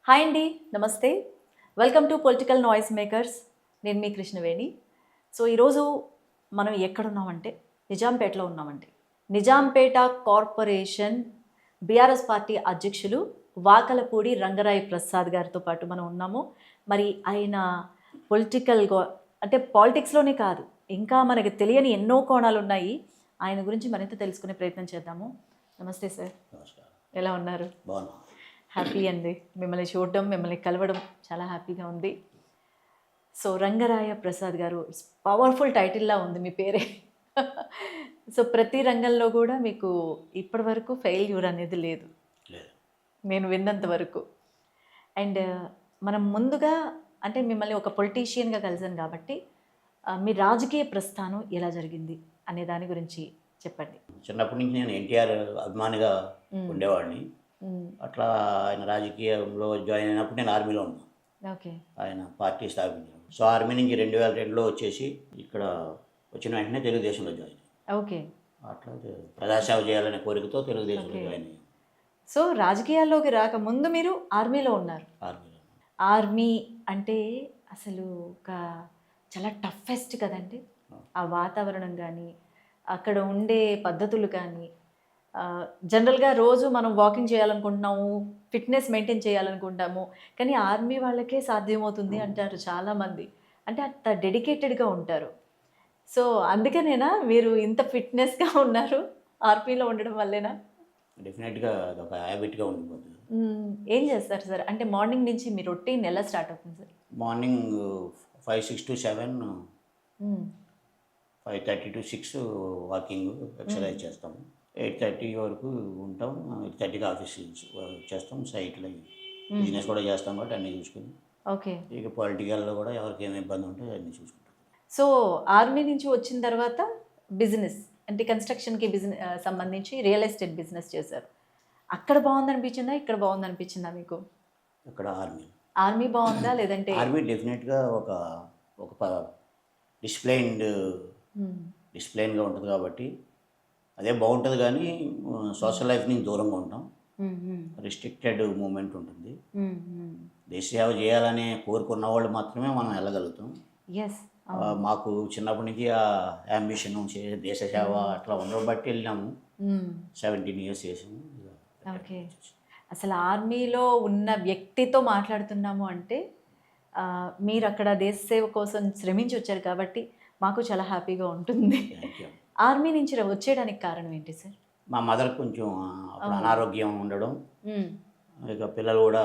Hi అండి, నమస్తే. Welcome to political noise makers. నేను మీ కృష్ణవేణి. సో ఈరోజు మనం ఎక్కడున్నామంటే నిజాంపేటలో ఉన్నామండి. నిజాంపేట కార్పొరేషన్ బీఆర్ఎస్ పార్టీ అధ్యక్షులు వాకలపూడి రంగరాయ ప్రసాద్ గారితో పాటు మనం ఉన్నాము. మరి ఆయన అంటే పాలిటిక్స్లోనే కాదు, ఇంకా మనకి తెలియని ఎన్నో కోణాలు ఉన్నాయి. ఆయన గురించి మరింత తెలుసుకునే ప్రయత్నం చేద్దాము. నమస్తే సార్, నమస్కారం. ఎలా ఉన్నారు? బాగున్నా. హ్యాపీ అండి, మిమ్మల్ని చూడడం, మిమ్మల్ని కలవడం చాలా హ్యాపీగా ఉంది. సో రంగరాయ ప్రసాద్ గారు, పవర్ఫుల్ టైటిల్లా ఉంది మీ పేరే. సో ప్రతి రంగంలో కూడా మీకు ఇప్పటి వరకు ఫెయిల్యూర్ అనేది లేదు, లేదు. నేను విన్నంత వరకు. అండ్ మనం ముందుగా అంటే మిమ్మల్ని ఒక పొలిటీషియన్గా కలిసాను కాబట్టి మీ రాజకీయ ప్రస్థానం ఎలా జరిగింది అనే దాని గురించి చెప్పండి. చిన్నప్పటి నుంచి నేను ఎన్టీఆర్ అభిమానిగా ఉండేవాడిని. అట్లా ఆయన రాజకీయంలో జాయిన్ అయినప్పుడు నేను ఆర్మీలో ఉన్నాను. ఓకే. ఆయన పార్టీ స్థాపించాను. సో ఆర్మీ నుంచి 2002లో వచ్చేసి ఇక్కడ వచ్చిన వెంటనే తెలుగుదేశంలో జాయిన్ అయ్యాను. ఓకే. అట్లా ప్రజాసేవ చేయాలనే కోరికతో తెలుగుదేశంలో జాయిన్ అయ్యాను. సో రాజకీయాల్లోకి రాకముందు మీరు ఆర్మీలో ఉన్నారు. ఆర్మీలో. ఆర్మీ అంటే అసలు ఒక చాలా టఫెస్ట్ కదండి. ఆ వాతావరణం కానీ, అక్కడ ఉండే పద్ధతులు కానీ, జనరల్గా రోజు మనం వాకింగ్ చేయాలనుకుంటున్నాము, ఫిట్నెస్ మెయింటైన్ చేయాలనుకుంటాము, కానీ ఆర్మీ వాళ్ళకే సాధ్యమవుతుంది అంటారు చాలామంది. అంటే అంత డెడికేటెడ్గా ఉంటారు. సో అందుకనేనా మీరు ఇంత ఫిట్నెస్గా ఉన్నారు ఆర్మీలో ఉండడం వల్లేనా? డెఫినెట్గా అదొక హ్యాబిట్గా ఉండిపోతుంది. ఏం చేస్తారు సార్? అంటే మార్నింగ్ నుంచి మీ రొటీన్ ఎలా స్టార్ట్ అవుతుంది sir? Morning 5:06 to 7, 5:30 to 6 walking exercise చేస్తాము. 8:30 వరకు ఉంటాం. 8:30కి ఆఫీస్ చేస్తాం. సైట్లో బిజినెస్ కూడా చేస్తాం కాబట్టి అన్నీ చూసుకుని, ఓకే. ఇక పొలిటికల్లో కూడా ఎవరికి ఏమి ఇబ్బంది ఉంటే అన్నీ చూసుకుంటాం. సో ఆర్మీ నుంచి వచ్చిన తర్వాత బిజినెస్ అంటే కన్స్ట్రక్షన్కి సంబంధించి రియల్ ఎస్టేట్ బిజినెస్ చేశారు. అక్కడ బాగుందనిపించిందా, ఇక్కడ బాగుందనిపించిందా మీకు? ఇక్కడ ఆర్మీ బాగుందా లేదంటే? ఆర్మీ డెఫినెట్గా ఒక ఒక డిసిప్లైన్గా ఉంటుంది కాబట్టి అదే బాగుంటుంది. కానీ సోషల్ లైఫ్ నుంచి దూరంగా ఉంటాం. రిస్ట్రిక్టెడ్ మూమెంట్ ఉంటుంది. దేశ సేవ చేయాలనే కోరుకున్న వాళ్ళు మాత్రమే మనం వెళ్ళగలుగుతాం. మాకు చిన్నప్పటి నుంచి ఆ అంబిషన్ దేశ సేవ అట్లా ఉండడం బట్టి వెళ్ళినాము. 17 years చేసాము. ఓకే. అసలు ఆర్మీలో ఉన్న వ్యక్తితో మాట్లాడుతున్నాము అంటే మీరు అక్కడ దేశ సేవ కోసం శ్రమించి వచ్చారు కాబట్టి మాకు చాలా హ్యాపీగా ఉంటుంది. ఆర్మీ నుంచి వచ్చేయడానికి కారణం ఏంటి సార్? మా మదర్ కొంచెం అనారోగ్యం ఉండడం, ఇక పిల్లలు కూడా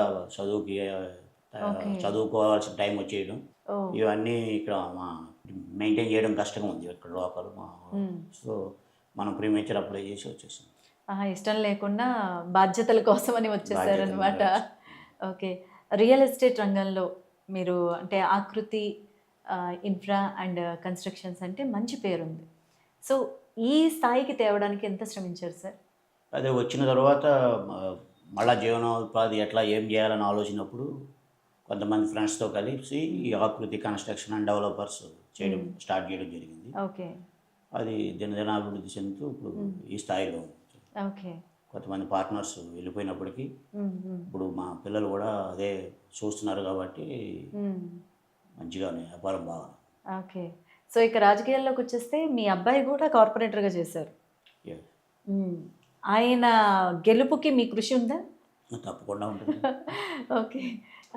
చదువుకోవాల్సిన టైం వచ్చేయడం, ఇవన్నీ ఇక్కడ మెయింటైన్ చేయడం కష్టంగా ఉంది ఇక్కడ లోకల్. సో మనం ప్రీమేచర్ అప్లై చేసి వచ్చేసాం. ఇష్టం లేకుండా బాధ్యతల కోసం అని వచ్చేసారు అనమాట. ఓకే. రియల్ ఎస్టేట్ రంగంలో మీరు అంటే ఆకృతి ఇన్ఫ్రా అండ్ కన్స్ట్రక్షన్స్ అంటే మంచి పేరుంది. సో ఈ స్థాయికి తేవడానికి ఎంత శ్రమించారు సార్? అదే వచ్చిన తర్వాత మళ్ళా జీవనోపాధి ఎట్లా ఏం చేయాలని ఆలోచనప్పుడు కొంతమంది ఫ్రెండ్స్తో కలిసి ఈ ఆకృతి కన్స్ట్రక్షన్ అండ్ డెవలపర్స్ స్టార్ట్ చేయడం జరిగింది. ఓకే. అది దినదినాభివృద్ధి చెందుతూ ఇప్పుడు ఈ స్థాయిలో ఉంది. ఓకే. కొంతమంది పార్ట్నర్స్ వెళ్ళిపోయినప్పటికీ ఇప్పుడు మా పిల్లలు కూడా అదే చూస్తున్నారు కాబట్టి మంచిగానే వ్యాపారం బాగా. ఓకే. సో ఇక రాజకీయాల్లోకి వచ్చేస్తే మీ అబ్బాయి కూడా కార్పొరేటర్గా చేశారు. ఆయన గెలుపుకి మీ కృషి ఉందా? తప్పకుండా ఉంటుంది. ఓకే.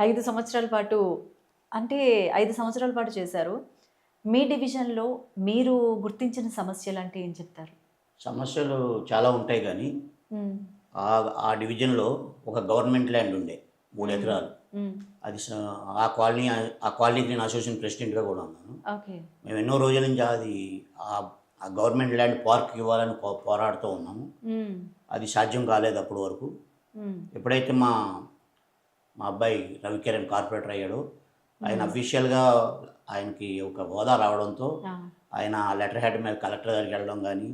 5 సంవత్సరాల పాటు అంటే 5 సంవత్సరాల పాటు చేశారు. మీ డివిజన్లో మీరు గుర్తించిన సమస్యలు అంటే ఏం చెప్తారు? సమస్యలు చాలా ఉంటాయి, కానీ ఆ డివిజన్లో ఒక గవర్నమెంట్ ల్యాండ్ ఉండే 3 ఎకరాలు. అది ఆ కాలనీకి నేను అసోసియేషన్ ప్రెసిడెంట్గా కూడా ఉన్నాను. మేము ఎన్నో రోజుల నుంచి అది ఆ గవర్నమెంట్ ల్యాండ్ పార్క్ ఇవ్వాలని పోరాడుతూ ఉన్నాము. అది సాధ్యం కాలేదు అప్పటి వరకు. ఎప్పుడైతే మా అబ్బాయి రవికిరణ్ కార్పొరేటర్ అయ్యాడో, ఆయన అఫీషియల్గా ఆయనకి ఒక హోదా రావడంతో ఆయన లెటర్ హెడ్ మీద కలెక్టర్ దగ్గరికి వెళ్ళడం కానీ,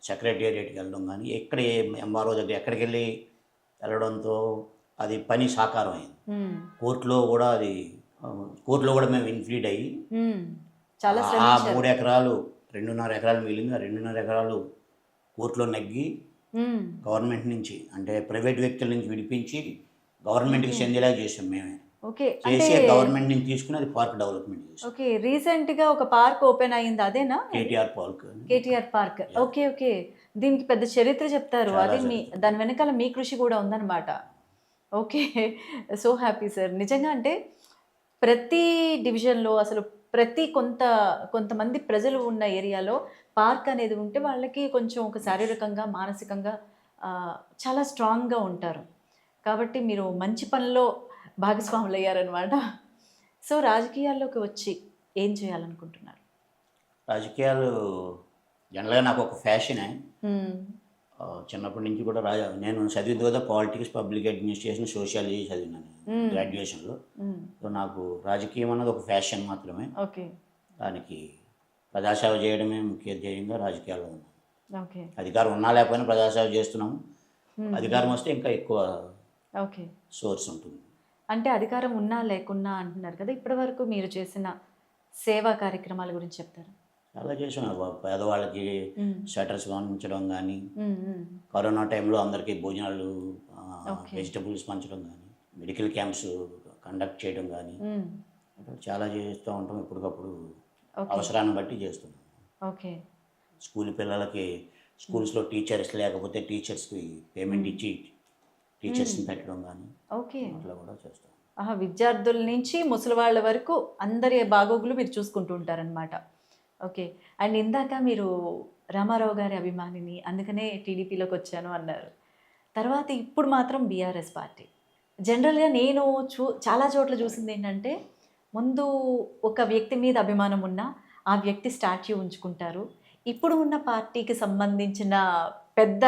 సెక్రటేరియట్కి వెళ్ళడం కానీ, ఎక్కడ ఎంఆర్ఓ దగ్గర ఎక్కడికి వెళ్ళడంతో అది పని సాకారం అయింది. కోర్టులో కూడా మేము ఇన్ఫ్లీడ్ అయ్యి ఆ 3 ఎకరాలు 2.5 ఎకరాలు మిగిలింది. ఆ 2.5 ఎకరాలు కోర్టులో నెగ్గి గవర్నమెంట్ నుంచి అంటే ప్రైవేట్ వ్యక్తుల నుంచి విడిపించి గవర్నమెంట్కి చెందేలాగా చేసాం మేమే. ఓకే. అంటే చేసి గవర్నమెంట్ నుంచి తీసుకుని అది పార్క్ డెవలప్మెంట్ చేసాం. ఓకే. రీసెంట్‌గా ఒక పార్క్ ఓపెన్ అయింది అదేనా? కేటీఆర్ పార్క్ అని. కేటీఆర్ పార్క్. ఓకే. ఓకే. దీనికి పెద్ద చరిత్ర చెప్తారు. చాలా అది చరిత్ర. దాని వెనకాల మీ కృషి కూడా ఉందన్నమాట. ఓకే. So happy sir. నిజంగా అంటే ప్రతి డివిజన్‌లో అసలు ప్రతి కొంతమంది ప్రజలు ఉన్న ఏరియాలో పార్క్ అనేది ఉంటే వాళ్ళకి కొంచెం ఒక శారీరకంగా, మానసికంగా చాలా స్ట్రాంగ్‌గా ఉంటారు. కాబట్టి మీరు మంచి పనిలో భాగస్వాములయ్యారనమాట. సో రాజకీయాల్లోకి వచ్చి ఏం చేయాలనుకుంటున్నారు? రాజకీయాలు జనరల్గా నాకు ఒక ఫ్యాషనే. హ్మ్. చిన్నప్పటి నుంచి కూడా నేను చదివింది కదా పాలిటిక్స్, పబ్లిక్ అడ్మినిస్ట్రేషన్, సోషియాలజీ చదివినాను గ్రాడ్యుయేషన్లో. హ్మ్. సో నాకు రాజకీయం అన్నది ఒక ఫ్యాషన్ మాత్రమే. ఓకే. దానికి ప్రజాసేవ చేయడమే ముఖ్య ధ్యేయంగా రాజకీయాల్లో ఉన్నాను. ఓకే. అధికారం ఉన్నా లేకపోయినా ప్రజాసేవ చేస్తున్నాము. అధికారం వస్తే ఇంకా ఎక్కువ ఓకే. సోర్స్ ఉంటుంది. అంటే అధికారం ఉన్నా లేకున్నా అంటున్నారు కదా! ఇప్పటివరకు మీరు చేసిన సేవా కార్యక్రమాల గురించి చెప్తారా? చాలా చేసాం. పేదవాళ్ళకి హ్మ్. షటర్స్ పంచడం కానీ, హ్మ్. హ్మ్. కరోనా టైంలో అందరికీ భోజనాలు, ఓకే. వెజిటబుల్స్ పంచడం కానీ, మెడికల్ క్యాంప్స్ కండక్ట్ చేయడం కానీ, హ్మ్. అట్లా చాలా చేస్తూ ఉంటాం. ఎప్పటికప్పుడు ఓకే. అవసరాన్ని బట్టి చేస్తున్నాం. ఓకే. స్కూల్ పిల్లలకి స్కూల్స్లో టీచర్స్ లేకపోతే టీచర్స్కి పేమెంట్ ఇచ్చి టీచర్స్ని పెట్టడం కానీ ఓకే. అట్లా కూడా చేస్తాం. ఆహా! విద్యార్థుల నుంచి ముసలివాళ్ళ వరకు అందరి బాగోగులు మీరు చూసుకుంటూ ఉంటారనమాట. ఓకే. అండ్ ఇందాక మీరు రామారావు గారి అభిమానిని, అందుకనే టీడీపీలోకి వచ్చాను అన్నారు. తర్వాత ఇప్పుడు మాత్రం బీఆర్ఎస్ పార్టీ. జనరల్‌గా నేను చాలా చోట్ల చూసిందేంటంటే, ముందు ఒక వ్యక్తి మీద అభిమానం ఉన్నా, ఆ వ్యక్తి స్టాట్యూ ఉంచుకుంటారు. ఇప్పుడు ఉన్న పార్టీకి సంబంధించిన పెద్ద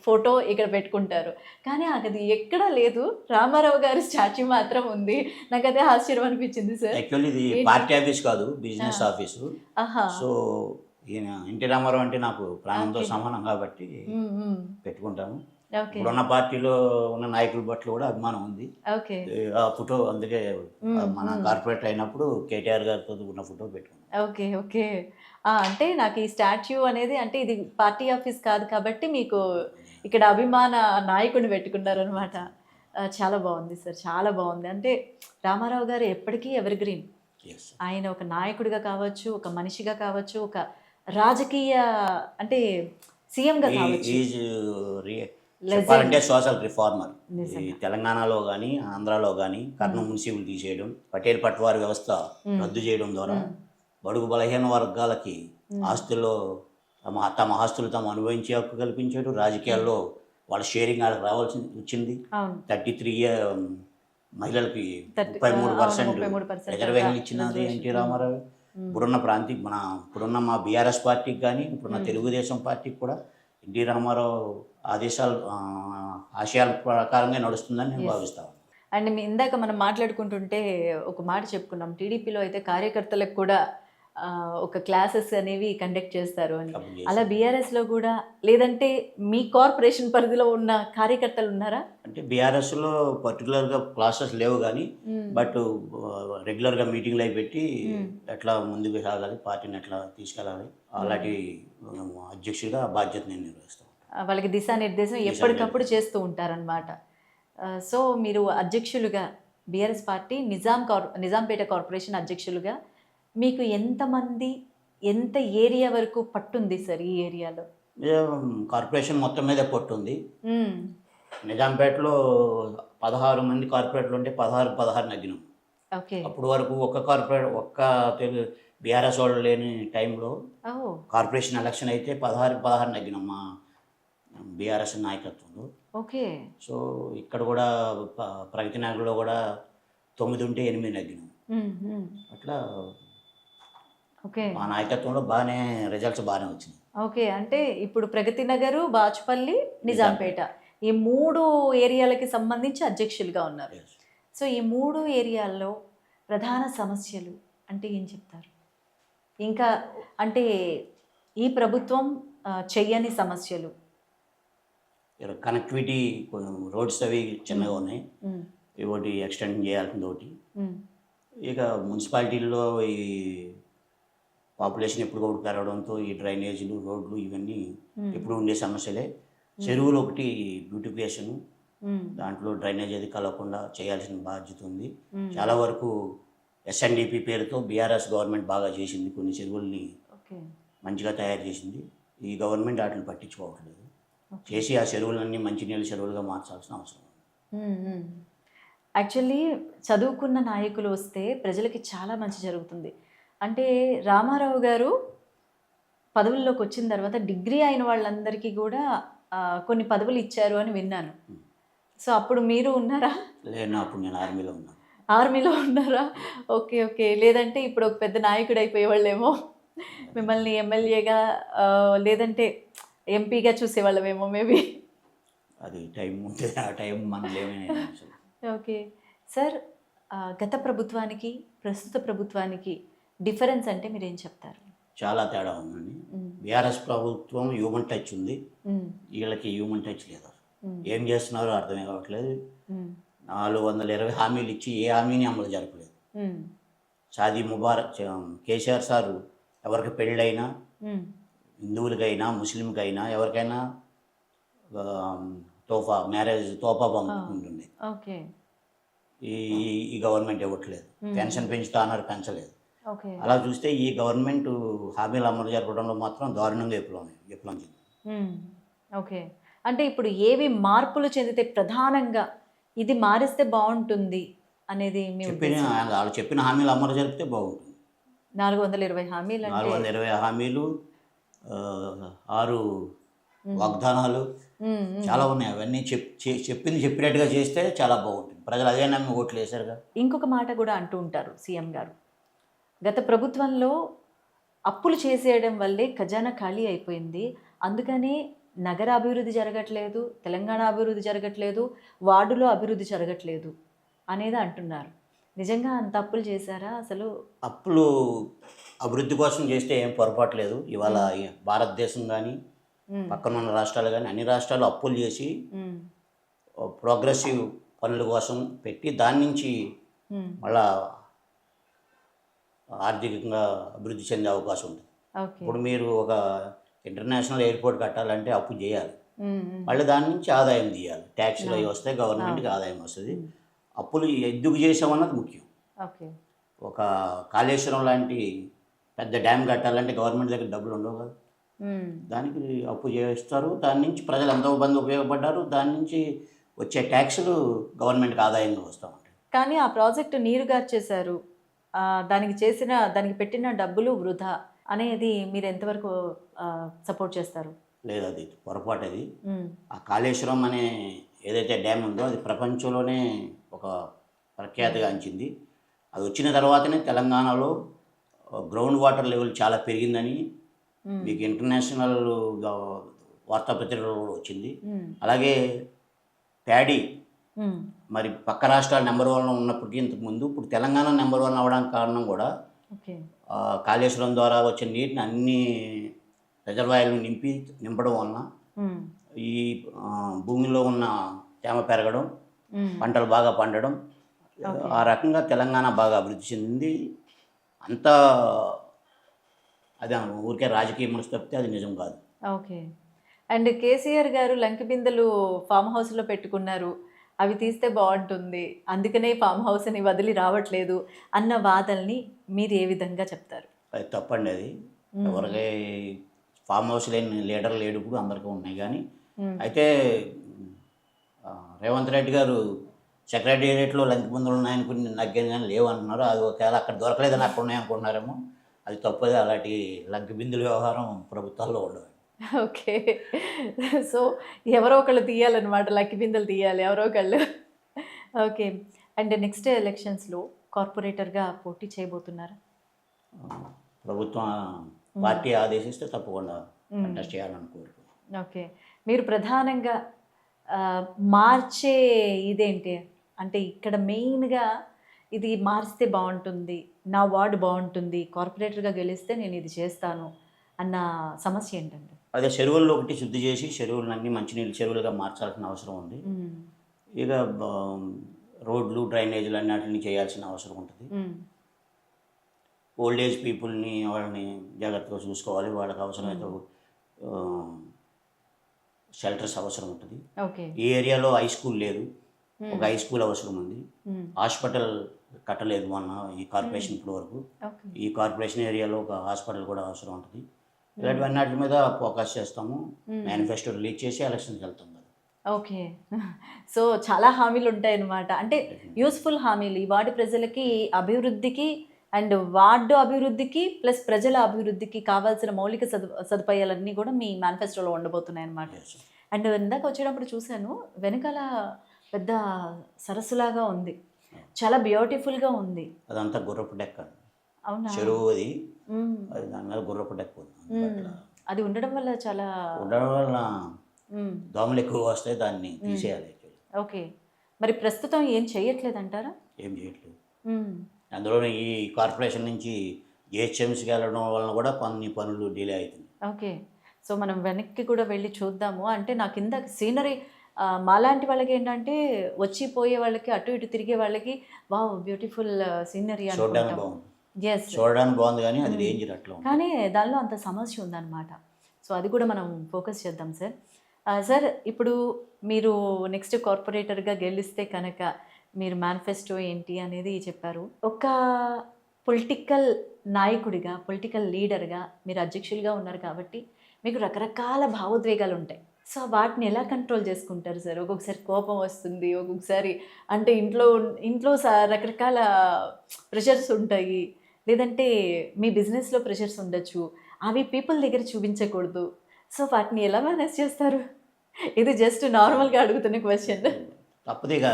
ఫోటో ఇక్కడ పెట్టుకుంటారు. కానీ అది ఎక్కడా లేదు. రామారావు గారి స్టాట్యూ మాత్రం ఉంది. నాకదే ఆశ్చర్యం అనిపించింది సార్. యాక్చువల్లీ ఇది ఏంటి? పార్టీ ఆఫీస్ కాదు, ఆ! Business office. ఆహా! సో ఈయన ఎన్టీ రామారావు అంటే నాకు ప్రాణంతో ఓకే. సమానం కాబట్టి హ్మ్. హ్మ్. పెట్టుకుంటాను. ఓకే. ఇప్పుడున్న పార్టీలో ఉన్న నాయకుల పట్ల కూడా అభిమానం ఉంది. ఓకే. ఆ ఫోటో అందుకే హ్మ్. మన హ్మ్. కార్పొరేటర్ అయినప్పుడు కేటీఆర్ గారితో ఉన్న ఫోటో పెట్టుకున్నాను. ఓకే. ఓకే. అంటే నాకు ఈ స్టాట్యూ అనేది అంటే ఇది పార్టీ ఆఫీస్ కాదు కాబట్టి మీకు ఇక్కడ అభిమాన నాయకుడిని పెట్టుకున్నారనమాట. చాలా బావుంది సార్. చాలా బావుంది. అంటే రామారావు గారు ఎప్పటికీ ఎవర్‌గ్రీన్. ఎస్. ఆయన ఒక నాయకుడిగా కావచ్చు, ఒక మనిషిగా కావచ్చు, ఒక రాజకీయ అంటే సీఎంగా కావచ్చు. Is legend. చెప్పాలంటే సోషల్ రిఫార్మర్. ఈ నిజంగా. తెలంగాణలో కానీ, ఆంధ్రాలో కానీ కర్నూలు మున్సిపల్ తీసేయడం, పటేల్ పట్వారీ వ్యవస్థ రద్దు చేయడం ద్వారా బడుగు బలహీన వర్గాలకి ఆస్తుల్లో తమ ఆస్తులు తాము అనుభవించే హక్కు కల్పించాడు. రాజకీయాల్లో వాళ్ళ షేరింగ్ వాళ్ళకి రావాల్సి వచ్చింది. అవును. 33 మహిళలకి 30 33% 33% రిజర్వేషన్ ఇచ్చినది ఎన్టీ రామారావు. ఇప్పుడున్న మా బీఆర్ఎస్ పార్టీకి కానీ, ఇప్పుడున్న తెలుగుదేశం పార్టీకి కూడా ఎన్టీ రామారావు ఆశయాల ప్రకారంగా నడుస్తుందని నేను భావిస్తాను. అండ్ ఇందాక మనం మాట్లాడుకుంటుంటే ఒక మాట చెప్పుకున్నాం. టీడీపీలో అయితే కార్యకర్తలకు కూడా ఒక క్లాసెస్ అనేవి కండక్ట్ చేస్తారు అని. అప్పుడు అలా చేశాను. బీఆర్ఎస్‌లో కూడా లేదంటే మీ కార్పొరేషన్ పరిధిలో ఉన్న కార్యకర్తలు ఉన్నారా? అంటే బీఆర్ఎస్లో పర్టికులర్గా క్లాసెస్ లేవు కానీ, బట్ రెగ్యులర్గా మీటింగ్లు అవి పెట్టి ఎట్లా ముందుకు సాగాలి, పార్టీని ఎట్లా తీసుకెళ్ళాలి, అలాంటి అధ్యక్షుడిగా ఆ బాధ్యత నేను నిర్వహిస్తాను. వాళ్ళకి దిశానిర్దేశం ఎప్పటికప్పుడు చేస్తూ ఉంటారనమాట. సో మీరు అధ్యక్షులుగా బీఆర్ఎస్ పార్టీ నిజాంపేట కార్పొరేషన్ అధ్యక్షులుగా మీకు ఎంతమంది, ఎంత ఏరియా వరకు పట్టుంది సార్ ఈ ఏరియాలో? కార్పొరేషన్ మొత్తం మీద పట్టుంది. నిజాంపేటలో 16 మంది కార్పొరేటర్లు ఉంటే 16 నగ్గినాం. ఓకే. అప్పుడు వరకు ఒక్క బీఆర్ఎస్ వాళ్ళు లేని టైంలో ఓహ్! కార్పొరేషన్ ఎలక్షన్ అయితే 16 నగ్గినాం మా బీఆర్ఎస్ నాయకత్వంలో. ఓకే. సో ఇక్కడ కూడా ప్రగతి నగర్లో కూడా 9 ఉంటే 8 నగ్గినాం. అట్లా ఓకే. మా నాయకత్వంలో బాగానే రిజల్ట్స్ బాగానే వచ్చినాయి. ఓకే. అంటే ఇప్పుడు ప్రగతి నగరు, బాచుపల్లి, నిజాంపేట ఈ 3 ఏరియాలకి సంబంధించి అధ్యక్షులుగా ఉన్నారు. Yes. సో ఈ 3 ఏరియాల్లో ప్రధాన సమస్యలు అంటే ఏం చెప్తారు? ఇంకా అంటే ఈ ప్రభుత్వం చెయ్యని సమస్యలు. కనెక్టివిటీ రోడ్స్ అవి చిన్నగా ఉన్నాయి. ఒకటి ఎక్స్టెండ్ చేయాల్సింది ఒకటి. ఇక మున్సిపాలిటీల్లో ఈ పాపులేషన్ ఎప్పటికొకటి పెరగడంతో ఈ డ్రైనేజీలు, రోడ్లు ఇవన్నీ ఎప్పుడు ఉండే సమస్యలే. చెరువులు ఒకటి బ్యూటిఫికేషను, దాంట్లో డ్రైనేజ్ అది కలవకుండా చేయాల్సిన బాధ్యత ఉంది. చాలా వరకు ఎస్ఎన్డిపి పేరుతో బీఆర్ఎస్ గవర్నమెంట్ బాగా చేసింది, కొన్ని చెరువుల్ని ఓకే. మంచిగా తయారు చేసింది. ఈ గవర్నమెంట్ వాటిని పట్టించుకోవట్లేదు. చేసి ఆ చెరువులన్నీ మంచినీళ్ళ చెరువులుగా మార్చాల్సిన అవసరం ఉంది. యాక్చువల్లీ చదువుకున్న నాయకులు వస్తే ప్రజలకి చాలా మంచి జరుగుతుంది. అంటే రామారావు గారు పదవుల్లోకి వచ్చిన తర్వాత డిగ్రీ అయిన వాళ్ళందరికీ కూడా కొన్ని పదవులు ఇచ్చారు అని విన్నాను. సో అప్పుడు మీరు ఉన్నారా? లేదు, అప్పుడు నేను ఆర్మీలో ఉన్నాను. ఆర్మీలో ఉన్నారా? Okay, okay. లేదంటే ఇప్పుడు ఒక పెద్ద నాయకుడు అయిపోయేవాళ్ళేమో, మిమ్మల్ని ఎమ్మెల్యేగా లేదంటే ఎంపీగా చూసేవాళ్ళమేమో మేబీ. అది టైం ఉంటే ఆ టైం మనం లేవనే అసలు. ఓకే సార్, గత ప్రభుత్వానికి ప్రస్తుత ప్రభుత్వానికి డిఫరెన్స్ అంటే మీరు ఏం చెప్తారు? చాలా తేడా ఉందండి. బీఆర్ఎస్ ప్రభుత్వం హ్యూమన్ టచ్ ఉంది, వీళ్ళకి హ్యూమన్ టచ్ లేదు. ఏం చేస్తున్నారో అర్థమే కావట్లేదు. 420 హామీలు ఇచ్చి ఏ హామీని అమలు జరపలేదు. షాదీ ముబారక్ కేసీఆర్ సారు ఎవరికి పెళ్ళైనా, హిందువులకైనా ముస్లింకైనా ఎవరికైనా తోఫా పంపుకుంటుండే. ఓకే. ఈ గవర్నమెంట్ ఇవ్వట్లేదు. పెన్షన్ పెంచుతా అన్నారు, పెంచలేదు. ఓకే. అలా చూస్తే ఈ గవర్నమెంట్ హామీలు అమలు జరపడంలో మాత్రం దారుణంగా విప్లవం చెందింది. ఓకే. అంటే ఇప్పుడు ఏవి మార్పులు చెందితే ప్రధానంగా ఇది మారిస్తే బాగుంటుంది అనేది వాళ్ళు చెప్పిన హామీలు అమలు జరిపితే బాగుంటుంది. 420 హామీలు, 420 హామీలు, 6 వాగ్దానాలు చాలా ఉన్నాయి. అవన్నీ చెప్పింది చెప్పినట్టుగా చేస్తే చాలా బాగుంటుంది. ప్రజలు అదే నమ్మి ఓట్లు వేశారుగా. ఇంకొక మాట కూడా అంటూ ఉంటారు సీఎం గారు, గత ప్రభుత్వంలో అప్పులు చేసేయడం వల్లే ఖజానా ఖాళీ అయిపోయింది, అందుకనే నగర అభివృద్ధి జరగట్లేదు, తెలంగాణ అభివృద్ధి జరగట్లేదు, వార్డులో అభివృద్ధి జరగట్లేదు అనేది అంటున్నారు. నిజంగా అంత అప్పులు చేశారా? అసలు అప్పులు అభివృద్ధి కోసం చేస్తే ఏం పొరపాటు లేదు. ఇవాళ భారతదేశం కానీ పక్కన ఉన్న రాష్ట్రాలు కానీ అన్ని రాష్ట్రాలు అప్పులు చేసి ప్రోగ్రెసివ్ పనుల కోసం పెట్టి దాని నుంచి మళ్ళా ఆర్థికంగా అభివృద్ధి చెందే అవకాశం ఉంది. ఇప్పుడు మీరు ఒక ఇంటర్నేషనల్ ఎయిర్పోర్ట్ కట్టాలంటే అప్పు చేయాలి, మళ్ళీ దాని నుంచి ఆదాయం తీయాలి, ట్యాక్స్లు అవి వస్తే గవర్నమెంట్కి ఆదాయం వస్తుంది. అప్పులు ఎందుకు చేసామన్నది ముఖ్యం. ఒక కాళేశ్వరం లాంటి పెద్ద డ్యామ్ కట్టాలంటే గవర్నమెంట్ దగ్గర డబ్బులు ఉండవు కదా, దానికి అప్పు చేస్తారు. దాని నుంచి ప్రజలు ఎంతో మంది ఉపయోగపడ్డారు, దాని నుంచి వచ్చే ట్యాక్సులు గవర్నమెంట్కి ఆదాయంగా వస్తూ ఉంటాయి. కానీ ఆ ప్రాజెక్టు నీరుగార్చేశారు, దానికి పెట్టిన డబ్బులు వృధా అనేది మీరు ఎంతవరకు సపోర్ట్ చేస్తారు? లేదు, అది పొరపాటు. అది ఆ కాళేశ్వరం అనే ఏదైతే డ్యామ్ ఉందో అది ప్రపంచంలోనే ఒక ప్రఖ్యాతిగాంచింది. అది వచ్చిన తర్వాతనే తెలంగాణలో గ్రౌండ్ వాటర్ లెవెల్ చాలా పెరిగిందని మీకు ఇంటర్నేషనల్ వార్తాపత్రికలో వచ్చింది. అలాగే ప్యాడీ మరి పక్క రాష్ట్రాలు నెంబర్ 1 ఉన్నప్పటికీ ఇంతకుముందు ఇప్పుడు తెలంగాణ నెంబర్ 1 అవ్వడానికి కారణం కూడా కాళేశ్వరం ద్వారా వచ్చే నీటిని అన్ని రిజర్వాయర్లు నింపడం వలన ఈ భూమిలో ఉన్న తేమ పెరగడం, పంటలు బాగా పండడం, ఆ రకంగా తెలంగాణ బాగా అభివృద్ధి చెందింది. అంతా అది ఊరికే రాజకీయ మనసు తప్పితే అది నిజం కాదు. ఓకే. అండ్ కేసీఆర్ గారు లంకిబిందెలు ఫామ్ హౌస్లో పెట్టుకున్నారు, అవి తీస్తే బాగుంటుంది, అందుకనే ఫామ్ హౌస్ని వదిలి రావట్లేదు అన్న వాదనని మీరు ఏ విధంగా చెప్తారు? అది తప్పండి. అది ఎవరికి ఫామ్ హౌస్ లేని లీడర్ లేడు, ఇప్పుడు అందరికీ ఉన్నాయి. కానీ అయితే రేవంత్ రెడ్డి గారు సెక్రటేరియట్లో లంకిబిందెలు ఉన్నాయనుకుని నగ్గాను కానీ లేవు అంటున్నారు. అది ఒకవేళ అక్కడ దొరకలేదని అక్కడ ఉన్నాయనుకుంటున్నారేమో, అది తప్పదు. అలాంటి లంకిబిందెల వ్యవహారం ప్రభుత్వాల్లో ఉండదు. ఓకే. సో ఎవరో ఒకళ్ళు తీయాలన్నమాట, లంకిబిందెలు తీయాలి ఎవరో ఒకళ్ళు. ఓకే. అండ్ నెక్స్ట్ ఎలక్షన్స్లో కార్పొరేటర్గా పోటీ చేయబోతున్నారా? ప్రభుత్వం పార్టీ ఆదేశిస్తే తప్పకుండా కంటెస్ట్ చేయాలని కోరుకుంటున్నాను. ఓకే. మీరు ప్రధానంగా మార్చే ఇదేంటి అంటే ఇక్కడ మెయిన్గా ఇది మారిస్తే బాగుంటుంది, నా వార్డు బాగుంటుంది, కార్పొరేటర్గా గెలిస్తే నేను ఇది చేస్తాను అన్న సమస్య ఏంటండి? అదే చెరువుల్లో ఒకటి శుద్ధి చేసి చెరువులన్నీ మంచినీళ్ళు చెరువులుగా మార్చాల్సిన అవసరం ఉంది. ఇక రోడ్లు డ్రైనేజీలు అన్నిటిని చేయాల్సిన అవసరం ఉంటుంది. ఓల్డ్ ఏజ్ పీపుల్ని వాళ్ళని జాగ్రత్తగా చూసుకోవాలి. వాళ్ళకి అవసరమైతే షెల్టర్స్ అవసరం ఉంటుంది. ఓకే. ఈ ఏరియాలో హై స్కూల్ లేదు, ఒక హై స్కూల్ అవసరం ఉంది. హాస్పిటల్ కట్టలేదు మొన్న ఈ కార్పొరేషన్ ఇప్పటి వరకు. ఓకే. ఈ కార్పొరేషన్ ఏరియాలో ఒక హాస్పిటల్ కూడా అవసరం ఉంటుంది. ఇలాంటివన్నీ వాటి మీద ఫోకస్ చేస్తాము. మేనిఫెస్టో రిలీజ్ చేసి ఎలక్షన్కి వెళ్తాం కదా. ఓకే. సో చాలా హామీలు ఉంటాయన్నమాట. అంటే యూస్ఫుల్ హామీలు ఈ వార్డు ప్రజలకి అభివృద్ధికి అండ్ వార్డు అభివృద్ధికి ప్లస్ ప్రజల అభివృద్ధికి కావాల్సిన మౌలిక సదుపాయాలన్నీ కూడా మీ మేనిఫెస్టోలో ఉండబోతున్నాయి అన్నమాట. Yes. అండ్ ఇందాక వచ్చేటప్పుడు చూశాను వెనకాల పెద్ద సరస్సులాగా ఉంది, చాలా బ్యూటిఫుల్గా ఉంది. అదంతా గుర్రపు డెక్క, అవునా? చెరువు అది. మ్మ్. అది దాని మీద గుర్రపు డెక్క ఉంది. అట్లా అది ఉండడం వల్ల చాలా ఉండడం వల్ల మ్మ్. దోమలు ఎక్కువ వస్తాయి, దాన్ని తీసేయాలి. Actually okay. మరి ప్రస్తుతం ఏం చేయట్లేదంటారా? ఏం చేయట్లేదు. మ్మ్. అందులో ఈ కార్పొరేషన్ నుంచి జిహెచ్ఎంసీకి వెళ్ళడం వలన కూడా కొన్ని పనులు డిలే అవుతుంది. ఓకే. సో మనం వెనక్కి కూడా వెళ్ళి చూద్దాము. అంటే నా కింద సీనరీ మాలాంటి వాళ్ళకి ఏంటంటే వచ్చి పోయే వాళ్ళకి అటు ఇటు తిరిగే వాళ్ళకి వావ్ బ్యూటిఫుల్ సీనరీ చూడడానికి అనుకుంటాం. బాగుంది, ఎస్. చూడడానికి బాగుంది, కానీ అది డేంజర్ అట్లా ఉంది. కానీ దానిలో అంత సమస్య ఉందన్నమాట. సో అది కూడా మనం ఫోకస్ చేద్దాం సార్. సార్ ఇప్పుడు మీరు నెక్స్ట్ కార్పొరేటర్గా గెలిస్తే కనుక మీరు మేనిఫెస్టో ఏంటి అనేది చెప్పారు. ఒక పొలిటికల్ నాయకుడిగా, పొలిటికల్ లీడర్గా మీరు అధ్యక్షులుగా ఉన్నారు కాబట్టి మీకు రకరకాల భావోద్వేగాలు ఉంటాయి. సో వాటిని ఎలా కంట్రోల్ చేసుకుంటారు సార్? ఒక్కొక్కసారి కోపం వస్తుంది, ఒక్కొక్కసారి అంటే ఇంట్లో రకరకాల ప్రెషర్స్ ఉంటాయి, లేదంటే మీ బిజినెస్లో ప్రెషర్స్ ఉండొచ్చు, అవి పీపుల్ దగ్గర చూపించకూడదు. సో వాటిని ఎలా మేనేజ్ చేస్తారు? ఇది జస్ట్ నార్మల్గా అడుగుతున్న క్వశ్చన్. తప్పదే ఇక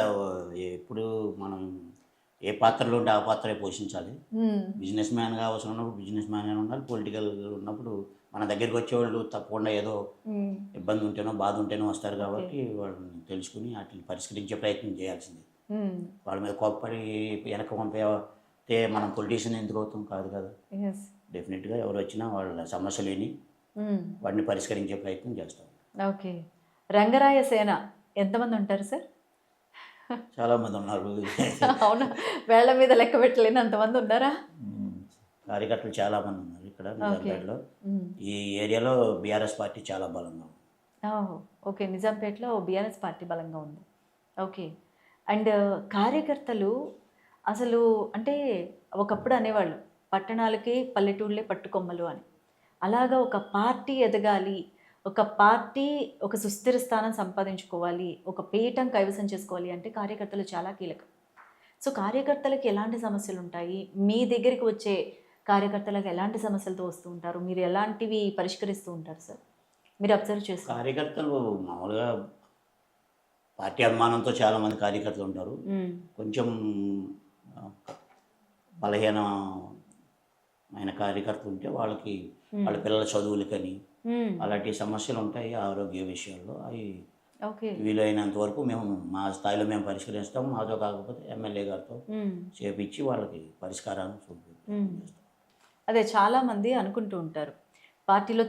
ఎప్పుడు మనం ఏ పాత్రలో ఉంటే ఆ పాత్రే పోషించాలి. బిజినెస్ మ్యాన్గా అవసరం ఉన్నప్పుడు బిజినెస్ మ్యాన్గా ఉండాలి. పొలిటికల్ ఉన్నప్పుడు మన దగ్గరికి వచ్చేవాళ్ళు తప్పకుండా ఏదో ఇబ్బంది ఉంటేనో బాధ ఉంటేనో వస్తారు కాబట్టి వాళ్ళని తెలుసుకుని వాటిని పరిష్కరించే ప్రయత్నం చేయాల్సింది. వాళ్ళ మీద కోప్పడి వెనక పంపే మనం పొలిటీషియన్ ఎందుకు అవుతాం కాదు కదా. డెఫినెట్గా ఎవరు వచ్చినా వాళ్ళ సమస్యలు విని వాటిని పరిష్కరించే ప్రయత్నం చేస్తాం. ఓకే. రంగరాయ సేన ఎంతమంది ఉంటారు సార్? చాలామంది ఉన్నారు. అవునా? వేళ్ల మీద లెక్క పెట్టలేని అంతమంది ఉన్నారా? కార్యకర్తలు చాలామంది ఉన్నారు ఇక్కడ నిజాంపేటలో. ఈ ఏరియాలో బీఆర్ఎస్ పార్టీ చాలా బలంగా ఉంది. ఓకే. నిజాంపేటలో బీఆర్ఎస్ పార్టీ బలంగా ఉంది. ఓకే. అండ్ కార్యకర్తలు అసలు అంటే ఒకప్పుడు అనేవాళ్ళు పట్టణాలకి పల్లెటూళ్ళే పట్టుకొమ్మలు అని. అలాగా ఒక పార్టీ ఎదగాలి, ఒక పార్టీ ఒక సుస్థిర స్థానం సంపాదించుకోవాలి, ఒక పీఠం కైవసం చేసుకోవాలి అంటే కార్యకర్తలు చాలా కీలకం. సో కార్యకర్తలకి ఎలాంటి సమస్యలు ఉంటాయి? మీ దగ్గరికి వచ్చే కార్యకర్తలకు ఎలాంటి సమస్యలతో వస్తూ ఉంటారు? మీరు ఎలాంటివి పరిష్కరిస్తూ ఉంటారు సార్? మీరు అబ్జర్వ్ చేస్తారు. కార్యకర్తలు మామూలుగా పార్టీ అభిమానంతో చాలామంది కార్యకర్తలు ఉంటారు. కొంచెం బలహీనమైన కార్యకర్తలు ఉంటే వాళ్ళకి వాళ్ళ పిల్లల చదువులకని అలాంటి సమస్యలు ఉంటాయి. ఆరోగ్య విషయాల్లో అవి వీలైనంత వరకు మేము మా స్థాయిలో మేము పరిష్కరిస్తాం. మాతో కాకపోతే ఎమ్మెల్యే గారితో చేపించి వాళ్ళకి పరిష్కారాన్ని చూపిస్తాం. అదే చాలామంది అనుకుంటూ ఉంటారు పార్టీలో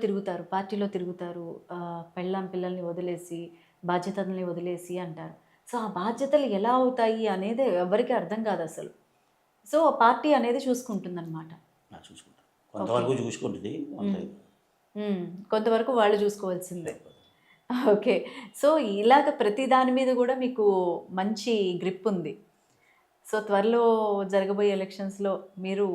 తిరుగుతారు, పిల్లల్ని వదిలేసి బాధ్యతల్ని వదిలేసి అంటారు. సో ఆ బాధ్యతలు ఎలా అవుతాయి అనేది ఎవరికి అర్థం కాదు అసలు. సో పార్టీ అనేది చూసుకుంటుందన్నమాట. చూసుకుంటాం, కొంతవరకు చూసుకుంటుంది, కొంతవరకు వాళ్ళు చూసుకోవాల్సిందే. ఓకే. సో ఇలాగ ప్రతి దాని మీద కూడా మీకు మంచి గ్రిప్ ఉంది. సో త్వరలో జరగబోయే ఎలక్షన్స్లో మీరు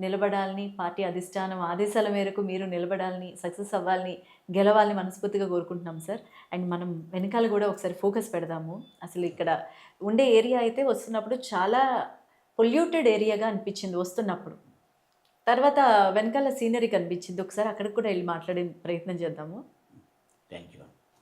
నిలబడాలని, పార్టీ అధిష్టానం ఆదేశాల మేరకు మీరు నిలబడాలని, సక్సెస్ అవ్వాలని, గెలవాలని మనస్ఫూర్తిగా కోరుకుంటున్నాం సార్. అండ్ మనం వెనకాల కూడా ఒకసారి ఫోకస్ పెడదాము. అసలు ఇక్కడ ఉండే ఏరియా అయితే వస్తున్నప్పుడు చాలా పొల్యూటెడ్ ఏరియాగా అనిపించింది వస్తున్నప్పుడు. తర్వాత వెనకాల సీనరీ కనిపించింది. ఒకసారి అక్కడికి కూడా వెళ్ళి మాట్లాడే ప్రయత్నం చేద్దాము. Thank you.